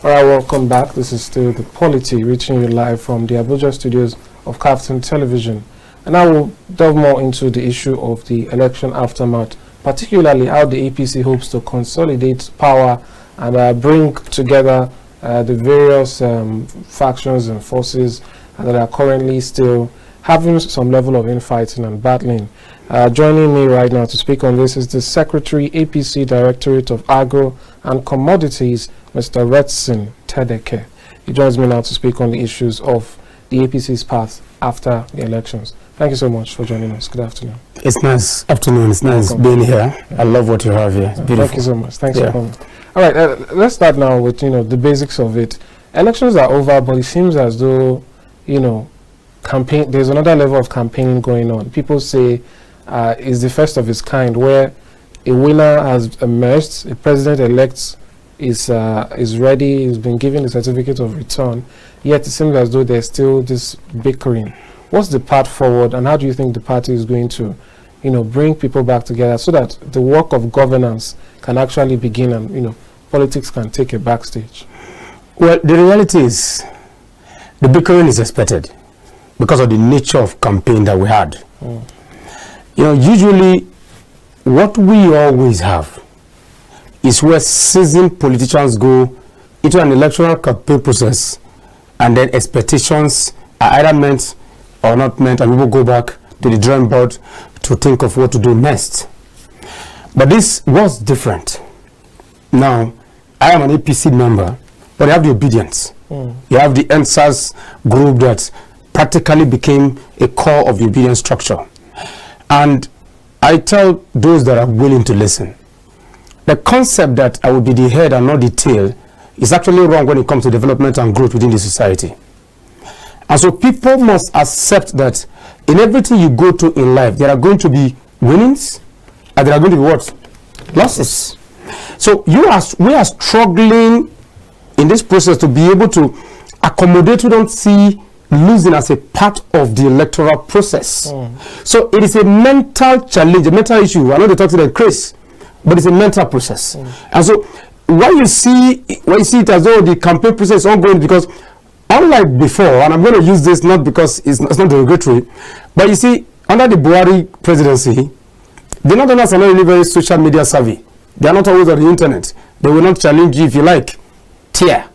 All right, welcome back. This is still The Polity, reaching you live from the Abuja studios of KaftanTV. And I will delve more into the issue of the election aftermath, particularly how the APC hopes to consolidate power and bring together the various factions and forces that are currently still having some level of infighting and battling. Joining me right now to speak on this is the Secretary, APC Directorate of Agro and Commodities, Mr. Redson Tedeke. He joins me now to speak on the issues of the APC's path after the elections. Thank you so much for joining us. Good afternoon. It's nice afternoon. It's nice being here. I love what you have here. It's beautiful. Thank you so much. Thanks for coming. All right, let's start now with the basics of it. Elections are over, but it seems as though campaign. There's another level of campaigning going on. People say it's the first of its kind, where a winner has emerged, a president-elect is ready, has been given the certificate of return. Yet it seems as though there's still this bickering. What's the path forward, and how do you think the party is going to, bring people back together so that the work of governance can actually begin and politics can take a backstage? Well, the reality is the bickering is expected because of the nature of campaign that we had. Usually what we always have is where seasoned politicians go into an electoral campaign process, and then expectations are either met or not met, and people go back to the drawing board to think of what to do next. But this was different. Now, I am an APC member, but I have the obedience. You have the NSAS group that practically became a core of the obedience structure. And I tell those that are willing to listen, the concept that I will be the head and not the tail is actually wrong when it comes to development and growth within the society. And so people must accept that in everything you go to in life, there are going to be winnings and there are going to be what? Losses. So we are struggling in this process to be able to accommodate. We don't see losing as a part of the electoral process. So it is a mental challenge, a mental issue. I know they talk to the Chris, but it's a mental process. And so when you see it as though the campaign process is ongoing, because unlike before, and I'm going to use this not because it's not derogatory, but you see, under the Buhari presidency, the Northerners are not really very social media savvy. They are not always on the internet. They will not challenge you if you like. Tear.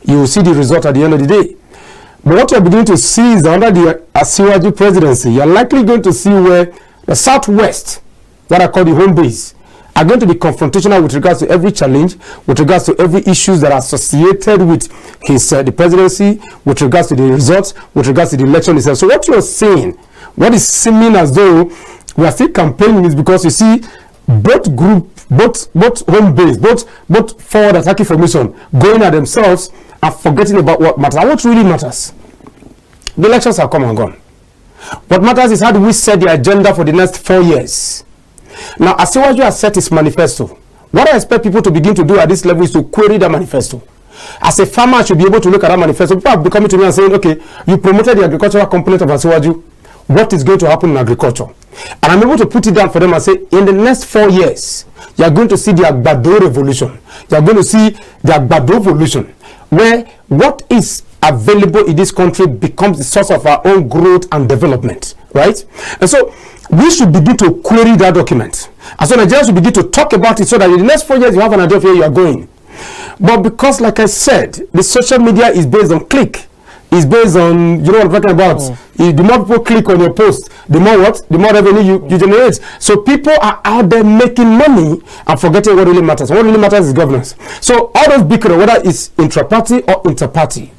You will see the result at the end of the day. But what you're beginning to see is that under the Asiwaju presidency, you're likely going to see where the Southwest, that are called the home base, are going to be confrontational with regards to every challenge, with regards to every issues that are associated with the presidency, with regards to the results, with regards to the election itself. So what you're saying, what is seeming as though we are still campaigning, is because you see both home base, both forward attacking formation going at themselves and forgetting about what matters. And what really matters? The elections have come and gone. What matters is how do we set the agenda for the next 4 years. Now, Asiwaju has set his manifesto. What I expect people to begin to do at this level is to query the manifesto. As a farmer, I should be able to look at that manifesto. People have been coming to me and saying, okay, you promoted the agricultural component of Asiwaju. What is going to happen in agriculture? And I'm able to put it down for them and say, in the next 4 years, you are going to see the Agbado revolution. You are going to see the Agbado revolution, where what is available in this country becomes the source of our own growth and development, right? And so we should begin to query that document. And so Nigerians should begin to talk about it so that in the next 4 years you have an idea of where you are going. But because, like I said, the social media is based on click. It's based on, what I'm talking about. The more people click on your post, the more what? The more revenue you generate. So people are out there making money and forgetting what really matters. What really matters is governance. So all those bickering, whether it's intra-party or inter-party,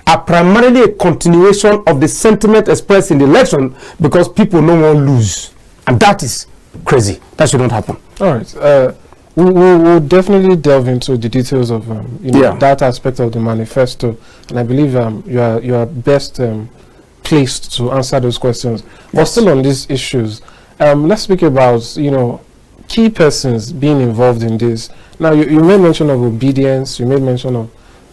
are primarily a continuation of the sentiment expressed in the election because people no one lose. And that is crazy. That should not happen. All right. We'll definitely delve into the details of that aspect of the manifesto, and I believe you are best placed to answer those questions. Yes. But still on these issues, let's speak about key persons being involved in this. Now you made mention of obedience, you made mention of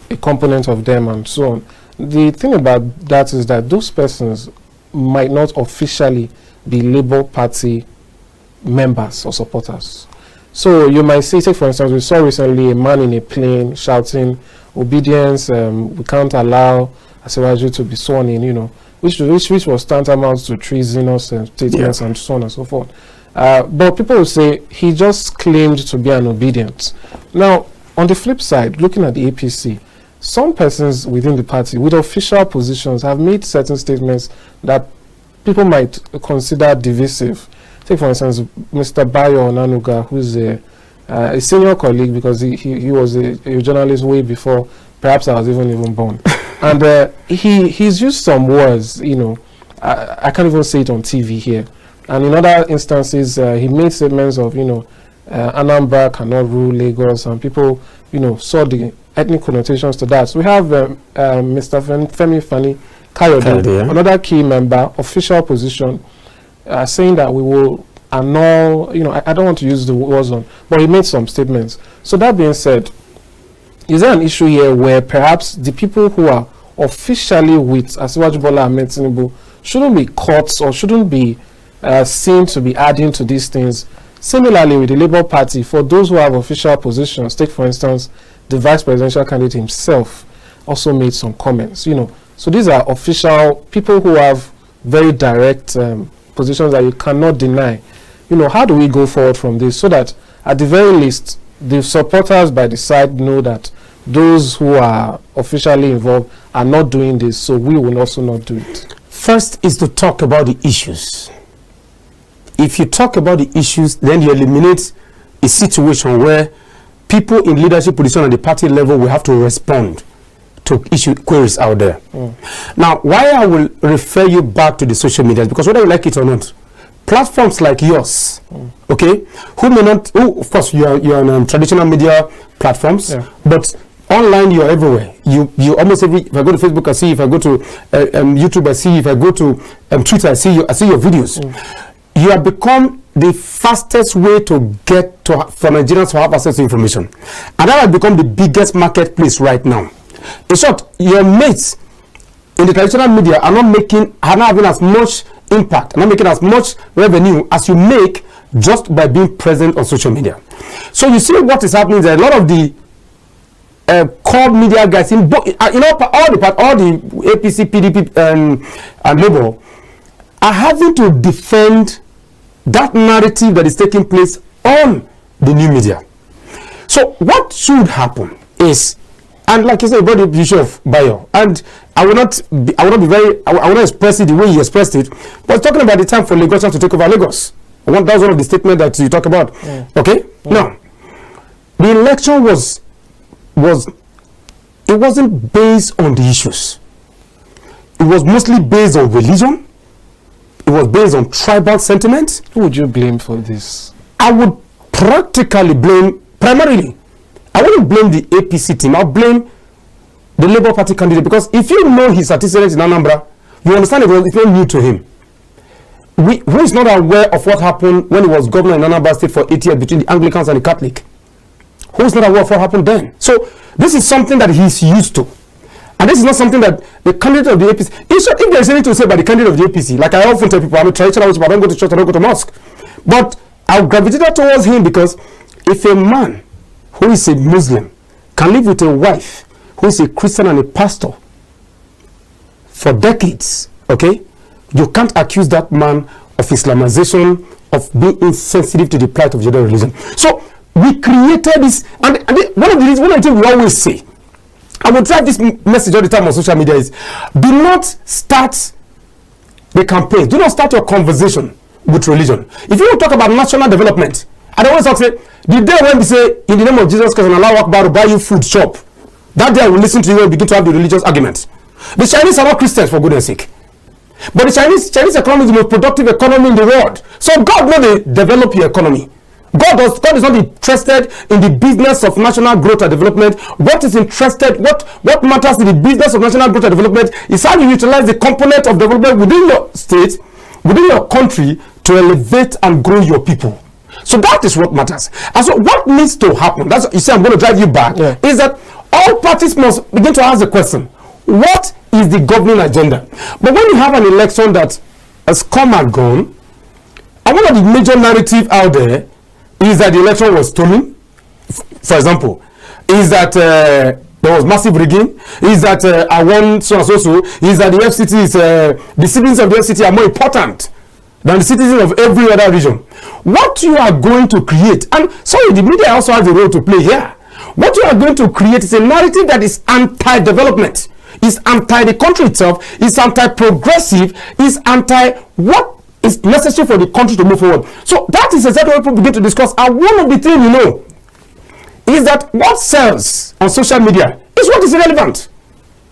a component of them, and so on. The thing about that is that those persons might not officially be Labour Party members or supporters. So you might see, take for instance, we saw recently a man in a plane shouting, "Obedience, we can't allow Asiwaju to be sworn in," which was tantamount to treasonous statements and so on and so forth. But people will say he just claimed to be an obedient. Now, on the flip side, looking at the APC, some persons within the party with official positions have made certain statements that people might consider divisive. Take for instance, Mr. Bayo Onanuga, who's a senior colleague, because he was a journalist way before perhaps I was even born. And he's used some words, I can't even say it on TV here. And in other instances, he made statements of, Anambra cannot rule Lagos, and people, saw the ethnic connotations to that. So we have Mr. Femi Fani Kayode, another key member, official position, saying that we will annul, I don't want to use the words on, but he made some statements. So that being said, is there an issue here where perhaps the people who are officially with Asiwaju Bola Ahmed Tinubu shouldn't be caught or shouldn't be seen to be adding to these things? Similarly with the Labour Party, for those who have official positions, take for instance, the vice presidential candidate himself also made some comments, So these are official people who have very direct positions that you cannot deny. How do we go forward from this so that at the very least, the supporters by the side know that those who are officially involved are not doing this, so we will also not do it? First is to talk about the issues. If you talk about the issues, then you eliminate a situation where people in leadership position at the party level will have to respond to issue queries out there. Now, why I will refer you back to the social media, because whether you like it or not, platforms like yours, okay, who of course you're on traditional media platforms, but online you're everywhere. You almost if I go to Facebook I see, if I go to YouTube I see, if I go to Twitter I see your videos. You have become the fastest way to get for Nigerians to have access to information, and that has become the biggest marketplace right now. In short, your mates in the traditional media are not having as much impact, not making as much revenue as you make just by being present on social media. So you see what is happening there. A lot of the core media guys in all the APC, PDP, and Labour are having to defend that narrative that is taking place on the new media. So what should happen is, and like you said about the issue of Bayo, and I will not express it the way he expressed it, but talking about the time for Lagosians to take over Lagos. That was one of the statements that you talk about. Okay? Now, the election it wasn't based on the issues. It was mostly based on religion. It was based on tribal sentiment. Who would you blame for this? I would practically blame, primarily, I wouldn't blame the APC team. I'll blame the Labour Party candidate, because if you know his antecedents in Anambra, you understand it was not new to him. Who is not aware of what happened when he was governor in Anambra State for 8 years between the Anglicans and the Catholic? Who is not aware of what happened then? So this is something that he's used to. And this is not something that the candidate of the APC, if there is anything to say about the candidate of the APC, like I often tell people, I'm a traditional Muslim, I don't go to church, I don't go to mosque. But I'll gravitate towards him because if a man who is a Muslim can live with a wife who is a Christian and a pastor for decades, okay, you can't accuse that man of Islamization, of being insensitive to the plight of the other religion. So we created this, and one of the things we always say, I will drive this message all the time on social media, is do not start the campaign, do not start your conversation with religion. If you want to talk about national development, I don't want to say, the day when we say, in the name of Jesus Christ and Allah Akbar, to buy you food, shop, that day I will listen to you and begin to have the religious argument. The Chinese are not Christians, for goodness sake. But the Chinese economy is the most productive economy in the world. So God knows they develop your economy. God is not interested in the business of national growth and development. What is interested, what matters in the business of national growth and development is how you utilize the component of development within your state, within your country, to elevate and grow your people. So that is what matters. And so what needs to happen, that's what you say, I'm going to drive you back, is that all parties must begin to ask the question, what is the governing agenda? But when you have an election that has come and gone, and one of the major narrative out there Is that the election was stolen, for example? Is that there was massive rigging? Is that I won so and so so? Is that the FCT is the citizens of the FCT are more important than the citizens of every other region? What you are going to create, and sorry, the media also has a role to play here. What you are going to create is a narrative that is anti-development, is anti the country itself, is anti-progressive, is anti what is necessary for the country to move forward. So that is exactly what people begin to discuss. And one of the things you know is that what sells on social media is what is irrelevant.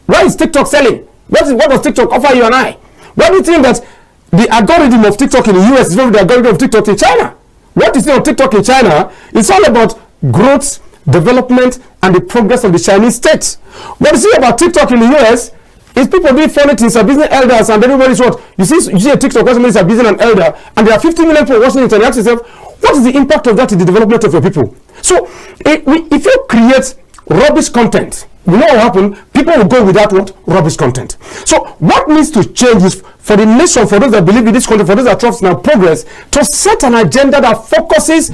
Why is TikTok selling? What does TikTok offer you and I? Why do you think that the algorithm of TikTok in the US is different from the algorithm of TikTok in China? What is on TikTok in China is all about growth, development, and the progress of the Chinese state. What you see about TikTok in the US is people doing funny things, abusing elders, and everybody's what? You see a TikTok where somebody is abusing an elder, and there are 50 million people watching it, and you ask yourself, what is the impact of that in the development of your people? So, if you create rubbish content, you know what will happen? People will go without what? Rubbish content. So, what needs to change is for the nation, for those that believe in this country, for those that trust in our progress, to set an agenda that focuses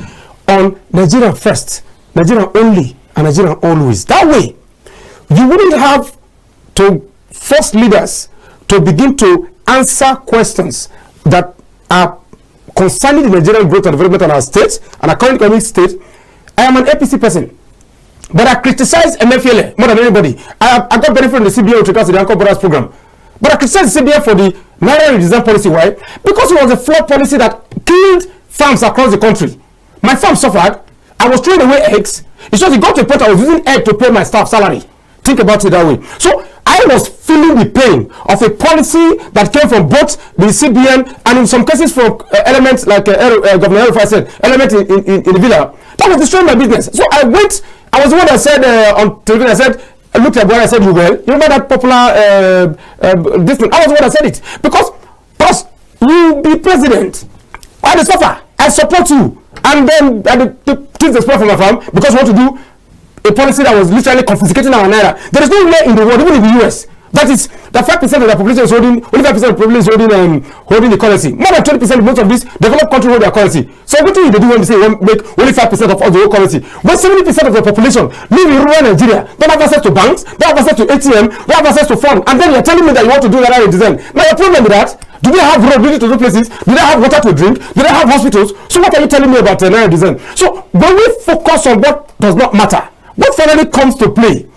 on Nigeria first, Nigeria only, and Nigeria always. That way, you wouldn't have to force leaders to begin to answer questions that are concerning the Nigerian growth and development of our state and our current economic state. I am an APC person, but I criticize MFLA more than anybody. I got benefit from the CBN with regards to the Anchor Brothers program, but I criticize the CBN for the Naira redesign policy. Why? Because it was a flawed policy that killed farms across the country. My farm suffered. I was throwing away eggs. It's just it got to a point I was using egg to pay my staff salary. Think about it that way. So I was feeling the pain of a policy that came from both the CBN and in some cases from elements like Governor Erufai said, element in the villa. That was destroying my business. So I was the one that said on television, I said, I looked at what I said, you well. You remember that popular this thing? I was the one that said it. Because, boss, you be president. I will suffer. I support you. And then the things that spoil from my farm because we want to do a policy that was literally confiscating our naira. There is no way in the world, even in the US, that is that 5% of the population is holding, only 5% of the population is holding the currency. More than 20% of most of these developed countries hold their currency. So what do they do when they say make only 5% of all the whole currency? But 70% of the population live in rural Nigeria. Don't have access to banks, don't have access to ATM, don't have access to funds. And then you're telling me that you want to do that design. Now your problem with that, do they have road to do places? Do they have water to drink? Do they have hospitals? So what are you telling me about Naira design? So when we focus on what does not matter, what finally comes to play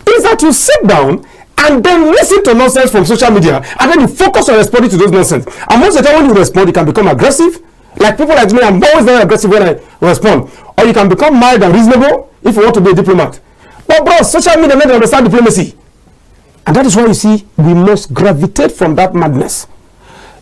is that you sit down and then listen to nonsense from social media and then you focus on responding to those nonsense. And most of the time when you respond, you can become aggressive. Like people like me, I'm always very aggressive when I respond. Or you can become mild and reasonable if you want to be a diplomat. But bro, social media doesn't understand diplomacy. And that is why you see we must gravitate from that madness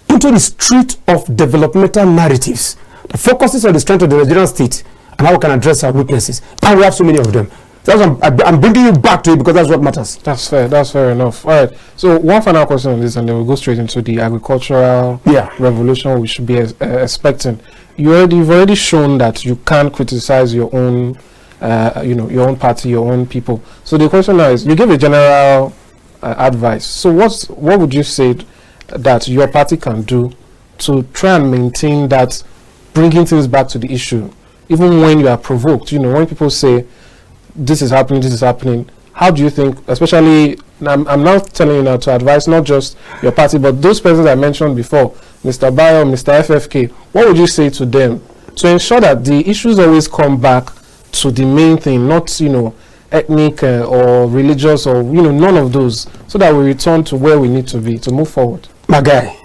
into the street of developmental narratives that focuses on the strength of the Nigerian state and how we can address our weaknesses. And we have so many of them. I'm bringing you back to it because that's what matters. That's fair. That's fair enough. All right. So one final question on this, and then we'll go straight into the agricultural revolution we should be expecting. You've already shown that you can't criticize your own, your own party, your own people. So the question now is, you give a general advice. So what would you say that your party can do to try and maintain that, bringing things back to the issue, even when you are provoked? When people say, this is happening, how do you think, especially, I'm now telling you now to advise not just your party, but those persons I mentioned before, Mr. Bayo, Mr. FFK, what would you say to them to ensure that the issues always come back to the main thing, not, ethnic or religious or, none of those, so that we return to where we need to be to move forward? My guy,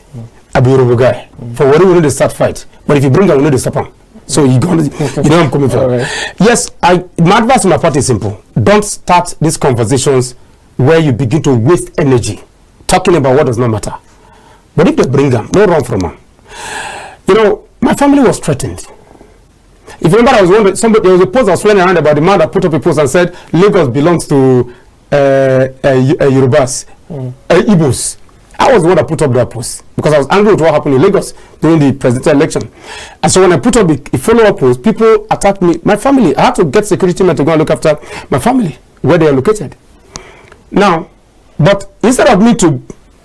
I be a guy. For what we need to start fight, but if you bring them, we need to stop them. So you know I'm coming from. Right. Yes, my advice to my party is simple. Don't start these conversations where you begin to waste energy talking about what does not matter. But if they bring them, no run from them. My family was threatened. If you remember, I was wondering, there was a post I was flying around about the man that put up a post and said Lagos belongs to Yorubas, Igbos. I was the one that put up that post because I was angry with what happened in Lagos during the presidential election. And so when I put up a follow-up post, people attacked me. My family, I had to get security men to go and look after my family, where they are located. Now, but instead of me to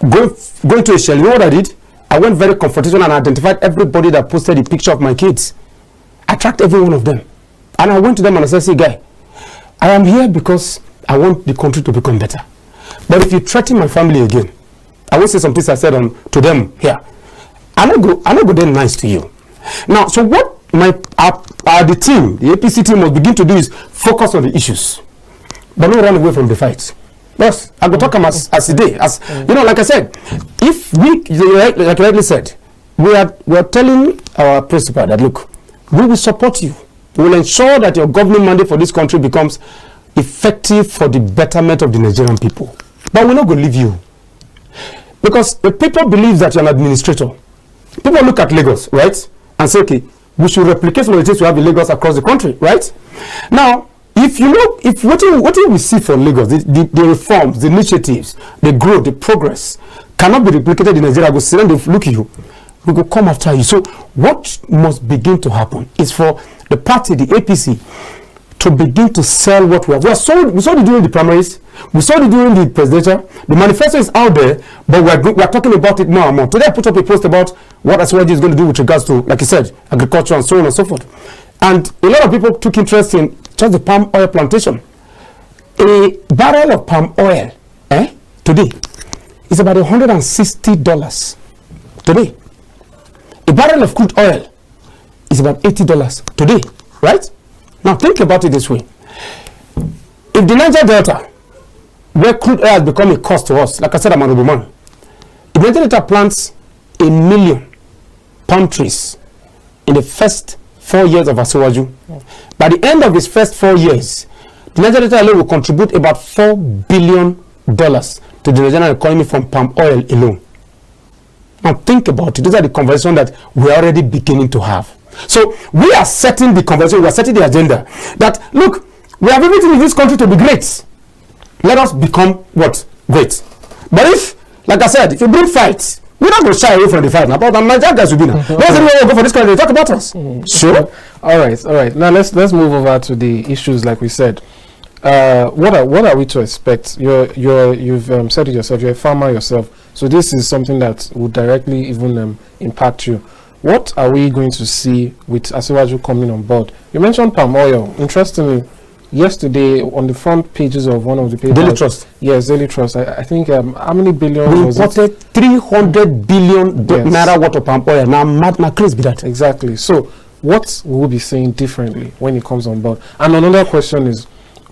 go into a shell, you know what I did? I went very confrontational and identified everybody that posted a picture of my kids. I tracked every one of them. And I went to them and I said, see, guy, I am here because I want the country to become better. But if you threaten my family again, I will say some things I said to them here. I'm not go then nice to you. Now, so what the team, the APC team must begin to do is focus on the issues, but not run away from the fight. Yes, I go talk as today. As you know, like I said, if we, like you rightly said, we are telling our principal that look, we will support you. We will ensure that your government mandate for this country becomes effective for the betterment of the Nigerian people. But we're not going to leave you. Because the people believe that you're an administrator. People look at Lagos, right? And say, okay, we should replicate some of the things we have in Lagos across the country, right? Now, if you know, if what we see for Lagos, the reforms, the initiatives, the growth, the progress cannot be replicated in Nigeria, go sit and they look at you, we go come after you. So what must begin to happen is for the party, the APC, to begin to sell what we have. We saw it during the primaries. We saw it during the presidential. The manifesto is out there, but we are talking about it more and more. Today I put up a post about what Asiwaju is going to do with regards to, like you said, agriculture and so on and so forth. And a lot of people took interest in just the palm oil plantation. A barrel of palm oil today is about $160 today. A barrel of crude oil is about $80 today, right? Now think about it this way. If the Niger Delta, where crude oil has become a cost to us, like I said, I'm an man. If Niger Delta plants 1 million palm trees in the first 4 years of Asiwaju, by the end of his first 4 years, the Niger Delta alone will contribute about $4 billion to the Nigerian economy from palm oil alone. Now think about it. These are the conversations that we're already beginning to have. So we are setting the conversation, we are setting the agenda that, look, we have everything in this country to be great. Let us become what? Great. But if, like I said, if you bring fights, we're not going to shy away from the fight now. But the Nigerian guys will be now. Let's go for this country. Talk about us. Sure. All right. Now let's move over to the issues, like we said. What are we to expect? You've said it yourself. You're a farmer yourself, so this is something that would directly even impact you. What are we going to see with Asiwaju coming on board? You mentioned palm oil. Interestingly, yesterday on the front pages of one of the papers, Daily Trust. Yes, Daily Trust. I think how many billion? We imported 300 billion naira worth of palm oil. Now, crazy be that. Exactly. So, what will we be saying differently when it comes on board? And another question is,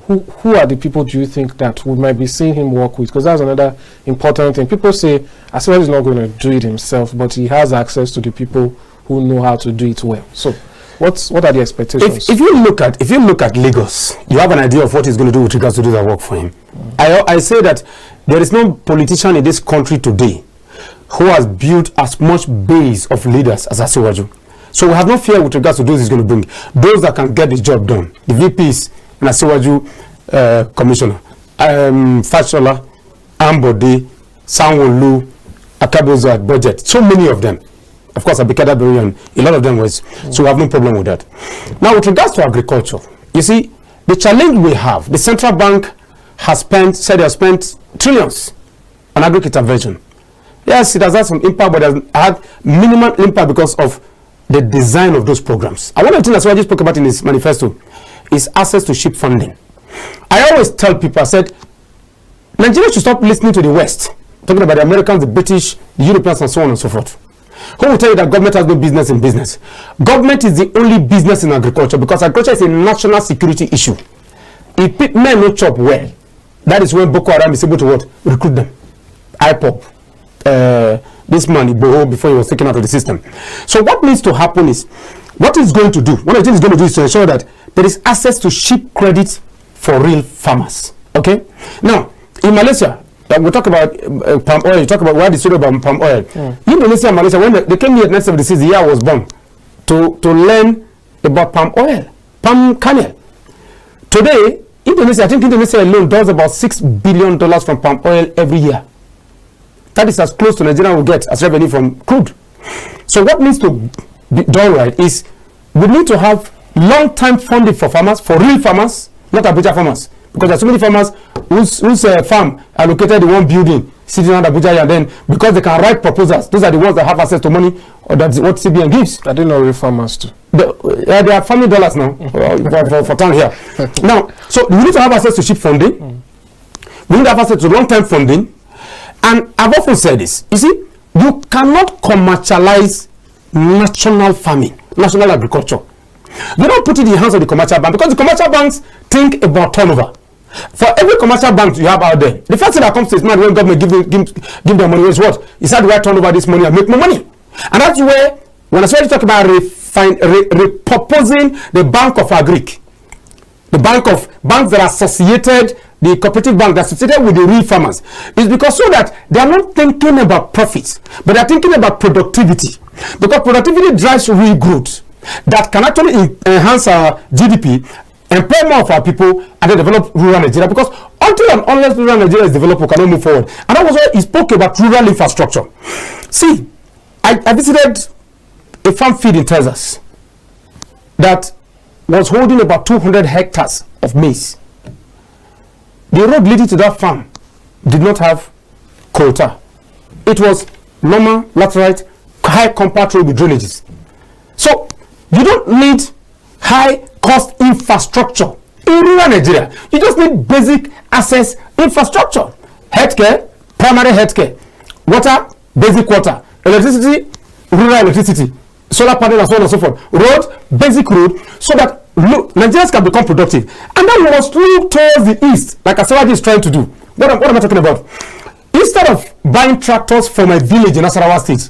who are the people do you think that we might be seeing him work with? Because that's another important thing. People say Asiwaju is not going to do it himself, but he has access to the people who know how to do it well. So, what are the expectations? If you look at Lagos, you have an idea of what he's going to do with regards to do that work for him. I say that there is no politician in this country today who has built as much base of leaders as Asiwaju. So we have no fear with regards to those he's going to bring. Those that can get the job done. The VPs, and Asiwaju Commissioner, Fashola, Ambode, Sanwo-Olu, Akabozo Budget, so many of them. Of course, Abikada Berian, a lot of them was, so we have no problem with that. Now, with regards to agriculture, you see, the challenge we have, the central bank has said they have spent trillions on agri intervention. Yes, it has had some impact, but it has had minimal impact because of the design of those programs. And one of the things that Asiwaju spoke about in his manifesto is access to cheap funding. I always tell people, I said, Nigeria should stop listening to the West, talking about the Americans, the British, the Europeans, and so on and so forth. Who will tell you that government has no business in business? Government is the only business in agriculture because agriculture is a national security issue. If men no chop well, that is when Boko Haram is able to what? Recruit them. IPOP. This man, Iboho, before he was taken out of the system. So what needs to happen is, what is going to do? One of the things it's going to do is to ensure that there is access to cheap credit for real farmers. Okay? Now, in Malaysia, we talk about palm oil. You talk about why the story about palm oil. Indonesia and Malaysia, when they came here at 1976, the year I was born, to learn about palm oil, palm kernel. Today, Indonesia, I think Indonesia alone does about $6 billion from palm oil every year. That is as close to Nigeria will get as revenue from crude. So what needs to be done right is we need to have long-term funding for farmers, for real farmers, not Abuja farmers. Because there are so many farmers whose farm are located in one building, sitting under Abuja, and then because they can write proposals, those are the ones that have access to money, or that's what CBN gives. I didn't know real farmers too. They are family dollars now for town here. Now, so we need to have access to cheap funding. We need to have access to long-term funding. And I've often said this. You see, you cannot commercialize national farming, national agriculture. You don't put it in the hands of the commercial bank, because the commercial banks think about turnover. For every commercial bank you have out there, the first thing that comes to his mind when government give them money is what? Is how do I turn over this money and make more money? And that's where, when I started talking about repurposing the Bank of Agric, the banks that are associated, the cooperative bank that's associated with the real farmers, is because so that they are not thinking about profits, but they are thinking about productivity. Because productivity drives real growth that can actually enhance our GDP, employ more of our people, and then develop rural Nigeria. Because until and unless rural Nigeria is developed, we cannot move forward. And that was why he spoke about rural infrastructure. See, I visited a farm field in Texas that was holding about 200 hectares of maize. The road leading to that farm did not have quota. It was normal, laterite, high compact road with drainages. So you don't need high cost infrastructure in rural Nigeria. You just need basic access infrastructure. Healthcare, primary healthcare, water, basic water, electricity, rural electricity, solar panel, and so on and so forth. Road, basic road, so that Nigerians can become productive. And then we must look towards the east, like Asawadi is trying to do. What am I talking about? Instead of buying tractors for my village in Nasarawa State,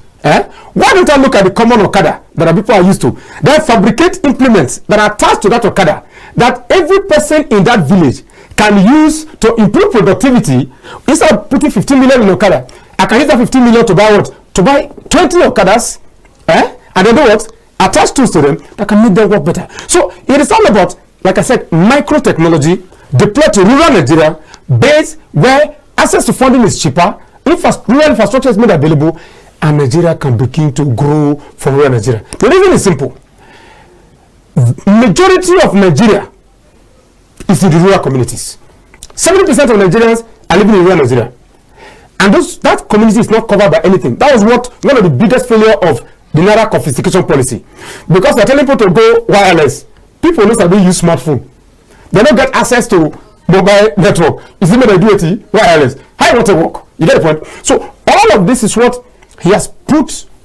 why don't I look at the common Okada that people are used to? Then fabricate implements that are attached to that Okada that every person in that village can use to improve productivity. Instead of putting 15 million in Okada, I can use that 15 million to buy what? To buy 20 Okadas, and then do what? Attach tools to them that can make them work better. So it is all about, like I said, micro technology deployed to rural Nigeria, based where access to funding is cheaper, rural infrastructure is made available, and Nigeria can begin to grow from rural Nigeria. The reason is simple. Majority of Nigeria is in the rural communities. 70% of Nigerians are living in rural Nigeria. And that community is not covered by anything. That was one of the biggest failure of the Naira confiscation policy. Because they're telling people to go wireless. People know that they use smartphone. They don't get access to mobile network. Is it made duty wireless? How you want to work? You get the point? So all of this is what he has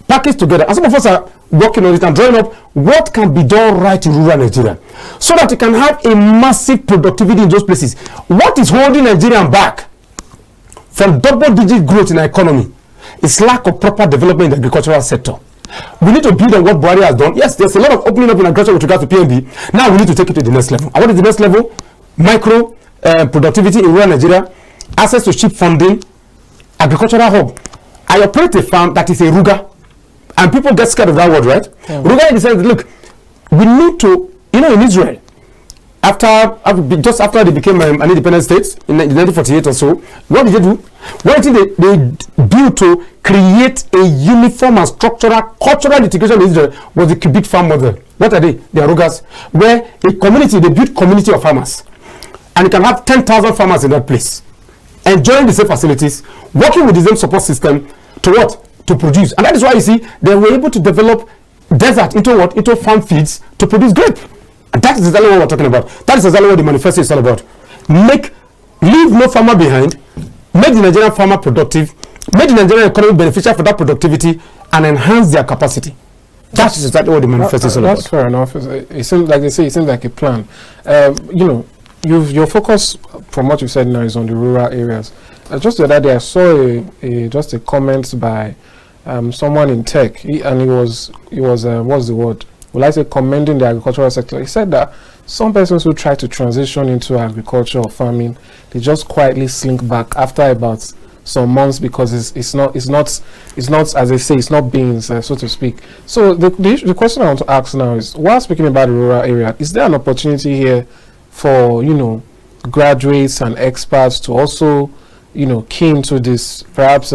packaged together. And some of us are working on it and drawing up what can be done right in rural Nigeria, so that you can have a massive productivity in those places. What is holding Nigerian back from double-digit growth in our economy is lack of proper development in the agricultural sector. We need to build on what Buhari has done. Yes, there's a lot of opening up in agriculture with regard to PNB. Now we need to take it to the next level. And what is the next level? Micro productivity in rural Nigeria, access to cheap funding, agricultural hub. I operate a farm that is a ruga, and people get scared of that word, right? Yeah. Ruga in the sense, look, we need to, in Israel, just after they became an independent state in 1948 or so, what did they do? What did they do to create a uniform and structural cultural integration in Israel was the cubic farm model. What are they? They are rugas, where a community, they build community of farmers. And you can have 10,000 farmers in that place, enjoying the same facilities, working with the same support system to what? To produce. And that is why you see they were able to develop desert into what? Into farm fields to produce grape. And that is exactly what we're talking about. That is exactly what the manifesto is all about. Leave no farmer behind, make the Nigerian farmer productive, make the Nigerian economy beneficial for that productivity, and enhance their capacity. That is exactly what the manifesto is all about. That's fair enough. It seems like they say, it seems like a plan. Your focus, from what you said now, is on the rural areas. Just the other day, I saw just a comment by someone in tech, and he was what's the word? Will I say commending the agricultural sector? He said that some persons who try to transition into agriculture or farming, they just quietly slink back after about some months, because it's not as they say, it's not beans, so to speak. So the question I want to ask now is, while speaking about the rural area, is there an opportunity here for graduates and experts to also key into this? Perhaps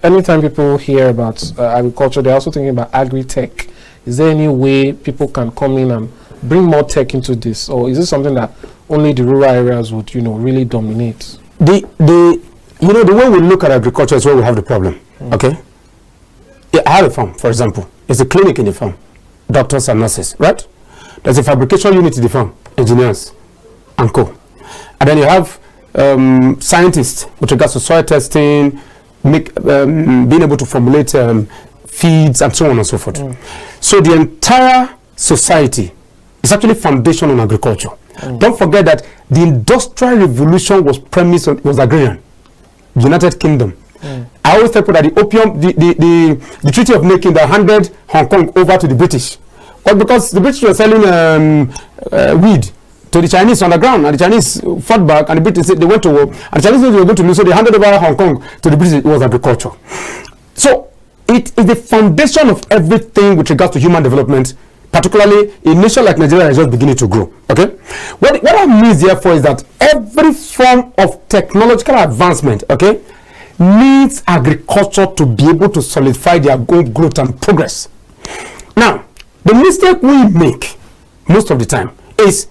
anytime people hear about agriculture, they're also thinking about agri-tech. Is there any way people can come in and bring more tech into this, or is this something that only the rural areas would really dominate? The way we look at agriculture is where we have the problem. Okay, I have a farm, for example. It's a clinic in the farm. doctors and nurses, right? There's a fabrication unit in the farm, engineers and co. And then you have scientists with regards to soil testing, being able to formulate feeds and so on and so forth. So the entire society is actually foundation on agriculture. Don't forget that the Industrial Revolution was premised on, was agrarian. United Kingdom. I always tell people that the opium, the Treaty of Making that handed Hong Kong over to the British, but because the British were selling weed to the Chinese on the ground, and the Chinese fought back, and the British said they went to war, and the Chinese said they were going to lose, so they handed over Hong Kong to the British. It was agriculture. So it is the foundation of everything with regards to human development, particularly in nation like Nigeria is just beginning to grow. Okay, what I mean therefore is that every form of technological advancement, okay, needs agriculture to be able to solidify their own growth and progress. Now, the mistake we make most of the time is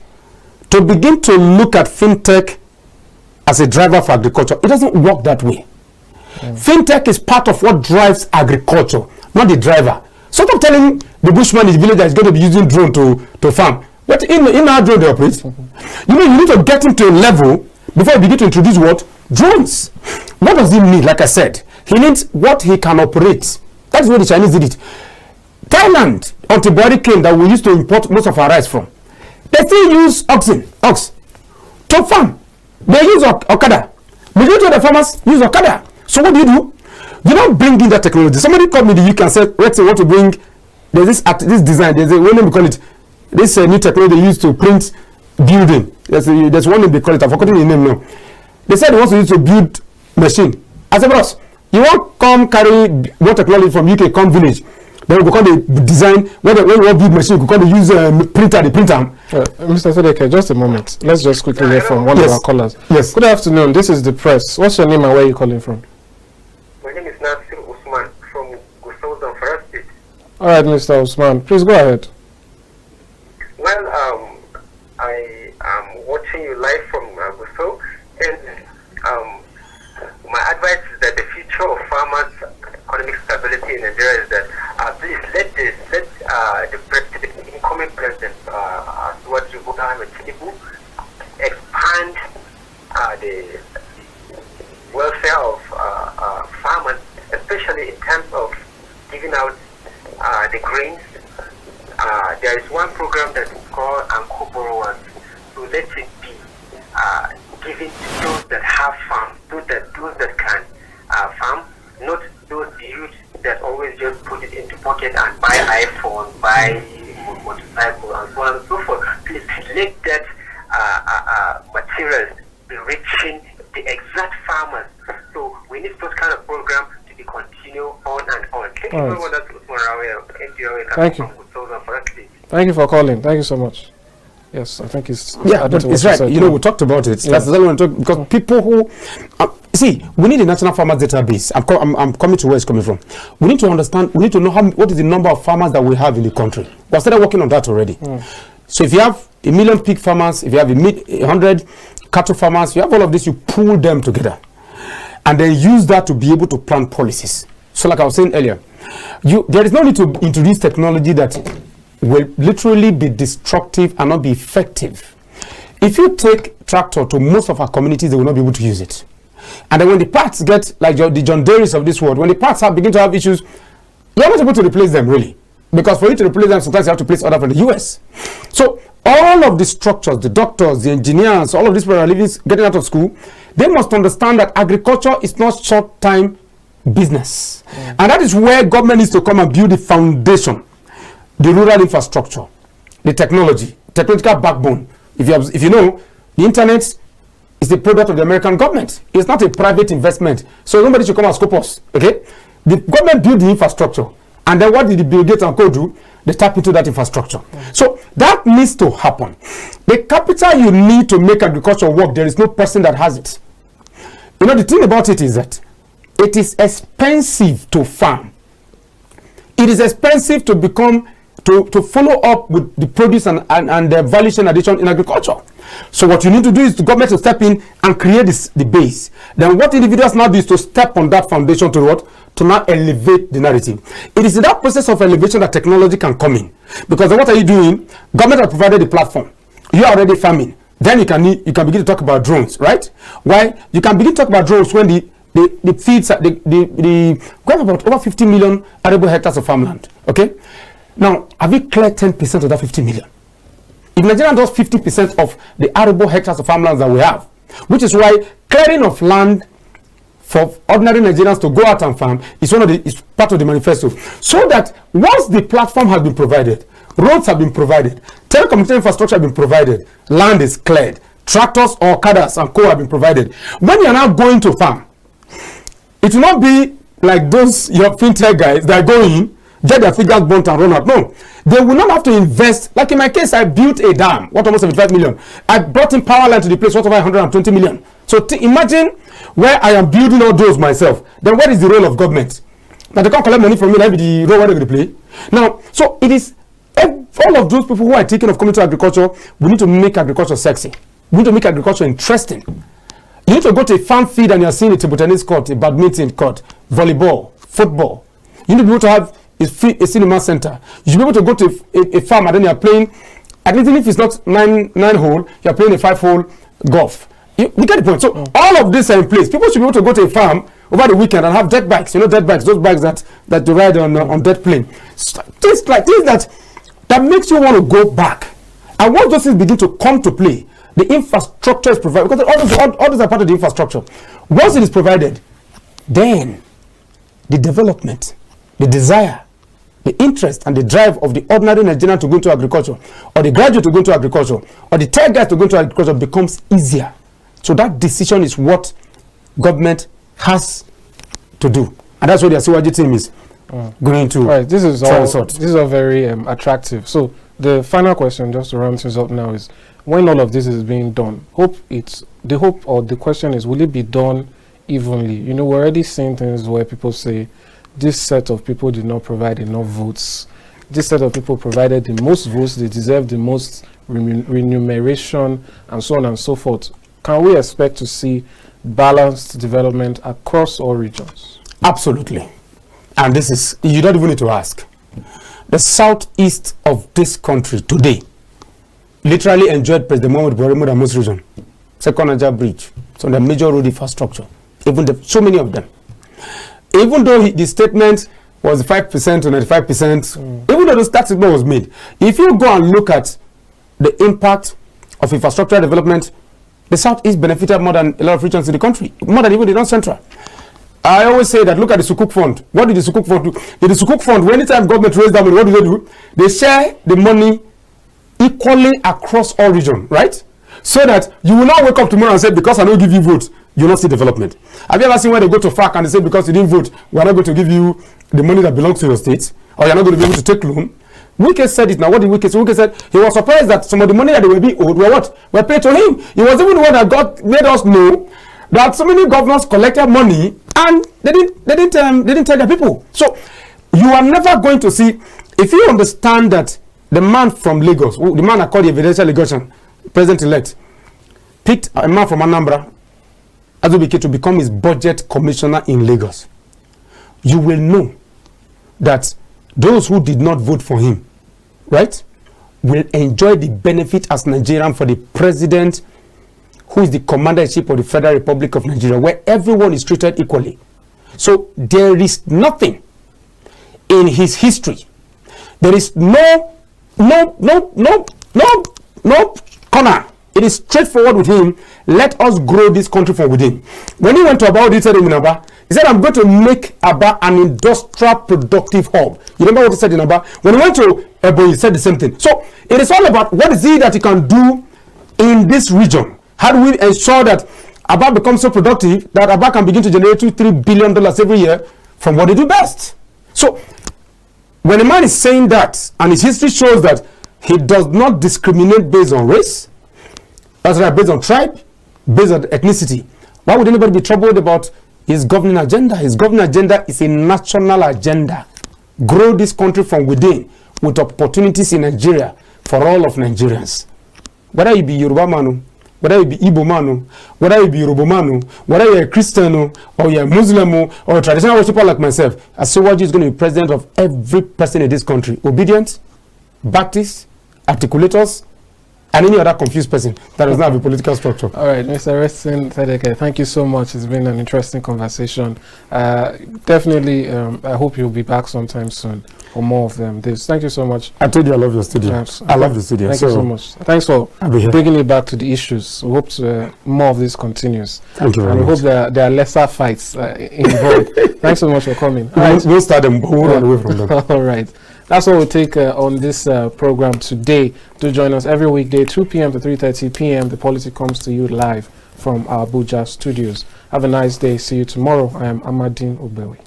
to begin to look at fintech as a driver for agriculture. It doesn't work that way. Fintech is part of what drives agriculture, not the driver. Sort of telling the bushman in the village that he's going to be using drone to farm. But in our drone they operate. You know, you need to get him to a level before you begin to introduce what? Drones. What does he need? Like I said, he needs what he can operate. That's where the Chinese did it. Thailand, until Buhari came, that we used to import most of our rice from, they still use ox to farm. They use Okada. Majority of the farmers use Okada. So what do? You don't bring in that technology. Somebody called me the UK and said, Rex, I want to bring, there's this design, there's a, what name we call it, this new technology they use to print building. There's one name they call it, I've forgotten the name now. They said they want to use to build machine. I said, bros, you won't come carry one technology from UK, come village. Then we call the design, when you want to build machine, we call the use printer, the printer. Mr. Sodeke, just a moment. Let's just quickly hear from one of our callers. Yes. Good afternoon. This is the press. What's your name and where are you calling from? My name is Nasir Usman from Gusau, Zamfara State. All right, Mr. Usman. Please go ahead. Well, I am watching you live from Gusau, and my advice is that the future of farmers' economic stability in Nigeria is that please let the president, the incoming president, Suwaju Tinubu, expand the welfare of farmers, especially in terms of giving out the grains. There is one program that is called Anko Borrowers, so let it be given to those that have farm, those that can farm, not those youths that always just put it into pocket and buy iPhone, buy motorcycle, and so on and so forth. Please let that materials be reaching the exact farmers. So we need those kind of programs to be continued on and on. Thank you very much. Thank you. Thank you for calling. Thank you so much. Yes, I think it's it's right. You know, we talked about it. That's exactly what I'm talking, because people who see, we need a national farmers database. I'm coming to where it's coming from. We need to understand. We need to know what is the number of farmers that we have in the country. We started working on that already. So if you have 1 million pig farmers, if you have 100 cattle farmers, you have all of this. You pool them together, and then use that to be able to plan policies. So, like I was saying earlier, there is no need to introduce technology that will literally be destructive and not be effective. If you take tractor to most of our communities, they will not be able to use it. And then when the parts get, like the John Deere's of this world, when the parts begin to have issues, you're not able to replace them, really. Because for you to replace them, sometimes you have to place order from the US. So all of the structures, the doctors, the engineers, all of these people are getting out of school, they must understand that agriculture is not short-time business. And that is where government needs to come and build the foundation. The rural infrastructure, the technological backbone. If you know, the internet is the product of the American government. It's not a private investment. So nobody should come and scope us. Okay? The government built the infrastructure. And then what did the Bill Gates and co do? They tap into that infrastructure. So that needs to happen. The capital you need to make agriculture work, there is no person that has it. You know, the thing about it is that it is expensive to farm. It is expensive to follow up with the produce and the value chain addition in agriculture. So what you need to do is the government to step in and create the base. Then what individuals now do is to step on that foundation to to now elevate the narrative. It is in that process of elevation that technology can come in. Because what are you doing? Government has provided the platform. You are already farming. Then you can begin to talk about drones, right? Why? You can begin to talk about drones when the fields, we have about over 50 million arable hectares of farmland. Okay? Now, have we cleared 10% of that 50 million? If Nigeria does 50% of the arable hectares of farmlands that we have, which is why clearing of land for ordinary Nigerians to go out and farm is part of the manifesto. So that once the platform has been provided, roads have been provided, telecommunication infrastructure has been provided, land is cleared, tractors or cadres and co have been provided. When you are now going to farm, it will not be like those your fintech guys that go in, get their figures burnt and run out. No, they will not have to invest. Like in my case, I built a dam, worth almost 75 million. I brought in power line to the place, worth over 120 million. So imagine where I am building all those myself. Then what is the role of government? Now they can't collect money from me, that will be the role where they're going to play. Now, so it is all of those people who are taking of coming to agriculture. We need to make agriculture sexy. We need to make agriculture interesting. You need to go to a farm feed and you're seeing a table tennis court, a badminton court, volleyball, football. You need to be able to have a cinema center. You should be able to go to a farm and then you're playing, at least if it's not nine hole, you're playing a 5-hole golf. You get the point. So all of this are in place. People should be able to go to a farm over the weekend and have dirt bikes. You know, dirt bikes, those bikes that you ride on dirt plane. Things like things that makes you want to go back. And once those things begin to come to play, the infrastructure is provided, because all those are part of the infrastructure. Once it is provided, then the development, the desire, the interest and the drive of the ordinary Nigerian to go into agriculture, or the graduate to go into agriculture, or the tech guy to go into agriculture becomes easier. So that decision is what government has to do. And that's what the Asiwaju team is going to. Right, this is all very attractive. So the final question, just to round things up now, is when all of this is being done, the question is, will it be done evenly? You know, we're already seeing things where people say this set of people did not provide enough votes. This set of people provided the most votes, they deserve the most remuneration, and so on and so forth. Can we expect to see balanced development across all regions? Absolutely. And this is, you don't even need to ask. The southeast of this country today literally enjoyed President Muhammad Buhari than most region. Second Niger Bridge, so the major road infrastructure, so many of them. Even though the statement was 5% to 95%, even though that statement was made, if you go and look at the impact of infrastructure development, the southeast benefited more than a lot of regions in the country, more than even the north-central. I always say that, look at the Sukuk Fund. What did the Sukuk Fund do? Did the Sukuk Fund, when anytime government raised that money, what do they do? They share the money equally across all regions, right? So that you will not wake up tomorrow and say, because I don't give you votes, you will not see development. Have you ever seen when they go to FAC and they say, because you didn't vote, we are not going to give you the money that belongs to your state, or you're not going to be able to take loan? Wike said it now. What did Wike say? Wike said he was surprised that some of the money that they were being owed were paid to him. He was even the one that made us know that so many governors collected money and they didn't tell their people. So you are never going to see, if you understand that the man from Lagos, the man I call the evidential legation, president-elect, picked a man from Anambra, Azubike, to become his budget commissioner in Lagos, you will know that those who did not vote for him, right, will enjoy the benefit as Nigerian for the president who is the commander-in-chief of the Federal Republic of Nigeria, where everyone is treated equally. So there is nothing in his history. There is no corner. It is straightforward with him. Let us grow this country from within. When he went to Aba, he said in Aba, he said, I'm going to make Aba an industrial productive hub. You remember what he said in Aba? When he went to Ebo, he said the same thing. So it is all about what is it that he can do in this region. How do we ensure that Aba becomes so productive that Aba can begin to generate $2-3 billion every year from what they do best? So when a man is saying that, and his history shows that he does not discriminate based on race, that's right, based on tribe, based on ethnicity, why would anybody be troubled about his governing agenda? His governing agenda is a national agenda. Grow this country from within with opportunities in Nigeria for all of Nigerians. Whether you be Yoruba man, whether you be Igbo man, whether you be Yoruba man, whether you're a Christian or you're a Muslim or a traditional worshiper like myself, Asiwaju is going to be president of every person in this country. Obedient, Baptist, articulators, and any other confused person that does not have a political structure. All right, Mr. Reston Sedeke, thank you so much. It's been an interesting conversation. Definitely, I hope you'll be back sometime soon for more of them. Thank you so much. I told you I love your studio. I love the studio. Thank you so much. Thanks for bringing it back to the issues. We hope more of this continues. Thank you very much. And we hope there are lesser fights involved. Thanks so much for coming. We'll start them, but we'll run away from them. All right. That's what we'll take on this program today. Do join us every weekday, 2 p.m. to 3:30 p.m. The Polity comes to you live from our Abuja studios. Have a nice day. See you tomorrow. I am Amadine Ogbewi.